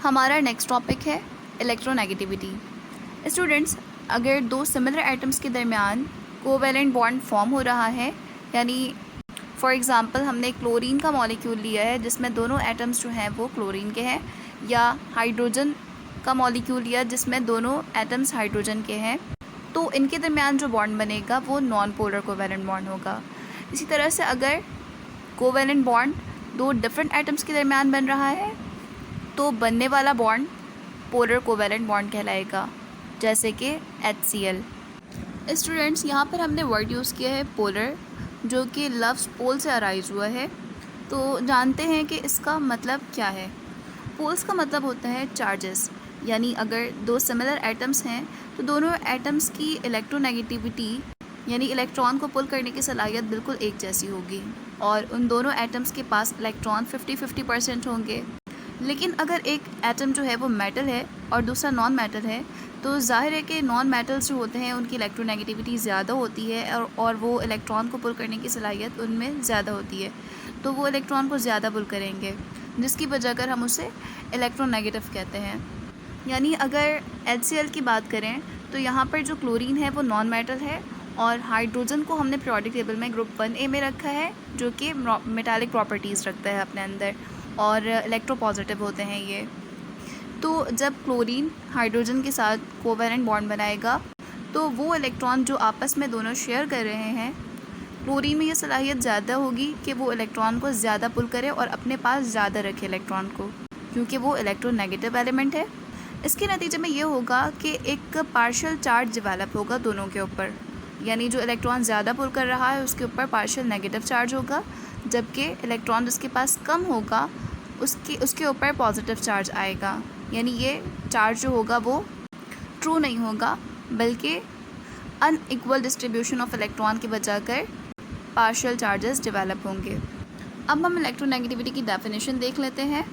हमारा next topic है electronegativity. Students, अगर दो सिमिलर एटम्स के दरमियान कोवैलेंट बॉन्ड फॉर्म हो रहा है, यानी फॉर एग्ज़ाम्पल हमने क्लोरीन का मॉलिक्यूल लिया है जिसमें दोनों एटम्स जो हैं वो क्लोरीन के हैं, या हाइड्रोजन का मॉलिक्यूल लिया जिसमें दोनों एटम्स हाइड्रोजन के हैं, तो इनके दरमियान जो बॉन्ड बनेगा वो नॉन पोलर कोवैलेंट बॉन्ड होगा। इसी तरह से अगर कोवैलेंट बॉन्ड दो डिफरेंट एटम्स के दरमियान बन रहा है तो बनने वाला बॉन्ड पोलर कोवैलेंट बॉन्ड कहलाएगा, जैसे कि HCl। स्टूडेंट्स, यहाँ पर हमने वर्ड यूज़ किया है पोलर, जो कि लफ्ज़ पोल से अराइज हुआ है। तो जानते हैं कि इसका मतलब क्या है। पोल्स का मतलब होता है चार्जेस, यानी अगर दो सिमिलर एटम्स हैं तो दोनों एटम्स की इलेक्ट्रोनेगेटिविटी यानी इलेक्ट्रॉन को पुल करने की सलाहियत बिल्कुल एक जैसी होगी, और उन दोनों एटम्स के पास इलेक्ट्रॉन 50-50% होंगे। लेकिन अगर एक एटम जो है वो मेटल है और दूसरा नॉन मेटल है, तो जाहिर है कि नॉन मेटल्स जो होते हैं उनकी इलेक्ट्रोनेगेटिविटी ज़्यादा होती है और वो इलेक्ट्रॉन को पुल करने की सलाहियत उनमें ज़्यादा होती है, तो वो इलेक्ट्रॉन को ज़्यादा पुल करेंगे, जिसकी वजह कर हम उसे इलेक्ट्रोनेगेटिव कहते हैं। यानी अगर HCl की बात करें तो यहाँ पर जो क्लोरीन है वो नॉन मेटल है, और हाइड्रोजन को हमने पीरियोडिक टेबल में ग्रुप 1A में रखा है, जो कि मेटालिक प्रॉपर्टीज़ रखता है अपने अंदर, और इलेक्ट्रोपॉजिटिव होते हैं ये। तो जब क्लोरीन हाइड्रोजन के साथ कोवैलेंट बॉन्ड बनाएगा तो वो इलेक्ट्रॉन जो आपस में दोनों शेयर कर रहे हैं, क्लोरीन में ये सलाहियत ज़्यादा होगी कि वो इलेक्ट्रॉन को ज़्यादा पुल करे और अपने पास ज़्यादा रखे इलेक्ट्रॉन को, क्योंकि वो इलेक्ट्रोनेगेटिव एलिमेंट है। इसके नतीजे में ये होगा कि एक पार्शियल चार्ज डेवलप होगा दोनों के ऊपर, यानी जो इलेक्ट्रॉन ज़्यादा पुल कर रहा है उसके ऊपर पार्शियल नेगेटिव चार्ज होगा, जबकि इलेक्ट्रॉन जिसके पास कम होगा उसके ऊपर पॉजिटिव चार्ज आएगा। यानी ये चार्ज जो होगा वो ट्रू नहीं होगा, बल्कि अनइक्वल डिस्ट्रीब्यूशन ऑफ इलेक्ट्रॉन की वजह कर पार्शियल चार्जेस डेवलप होंगे। अब हम इलेक्ट्रोनेगेटिविटी की डेफिनेशन देख लेते हैं।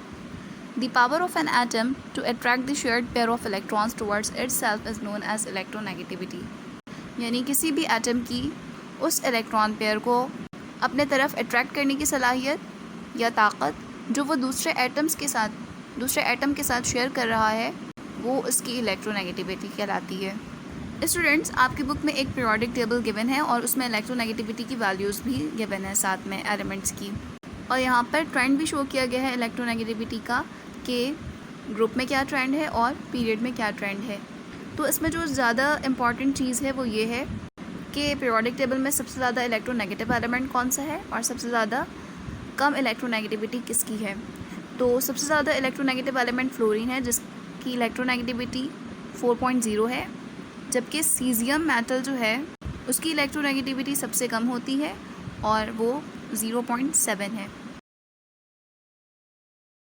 The power of an atom to attract the shared pair of electrons towards itself is known as electronegativity. यानी किसी भी एटम की उस इलेक्ट्रॉन पेयर को अपने तरफ अट्रैक्ट करने की सलाहियत या ताकत जो वो दूसरे एटम के साथ शेयर कर रहा है, वो उसकी इलेक्ट्रोनेगेटिविटी कहलाती है। स्टूडेंट्स, आपकी बुक में एक पीरियोडिक टेबल गिवन है और उसमें इलेक्ट्रोनेगेटिविटी की वैल्यूज़ भी गिवन है साथ में एलिमेंट्स की, और यहाँ पर ट्रेंड भी शो किया गया है इलेक्ट्रोनेगेटिविटी का कि ग्रुप में क्या ट्रेंड है और पीरियड में क्या ट्रेंड है। तो इसमें जो ज़्यादा इम्पॉर्टेंट चीज़ है वो ये है कि पीरियोडिक टेबल में सबसे ज़्यादा इलेक्ट्रोनेगेटिव एलिमेंट कौन सा है और सबसे ज़्यादा कम इलेक्ट्रोनेगेटिविटी किसकी है। तो सबसे ज़्यादा इलेक्ट्रोनेगेटिव एलिमेंट फ्लोरीन है, जिसकी इलेक्ट्रोनेगेटिविटी 4.0 है, जबकि सीजियम मेटल जो है उसकी इलेक्ट्रोनेगेटिविटी सबसे कम होती है और वो 0.7 है।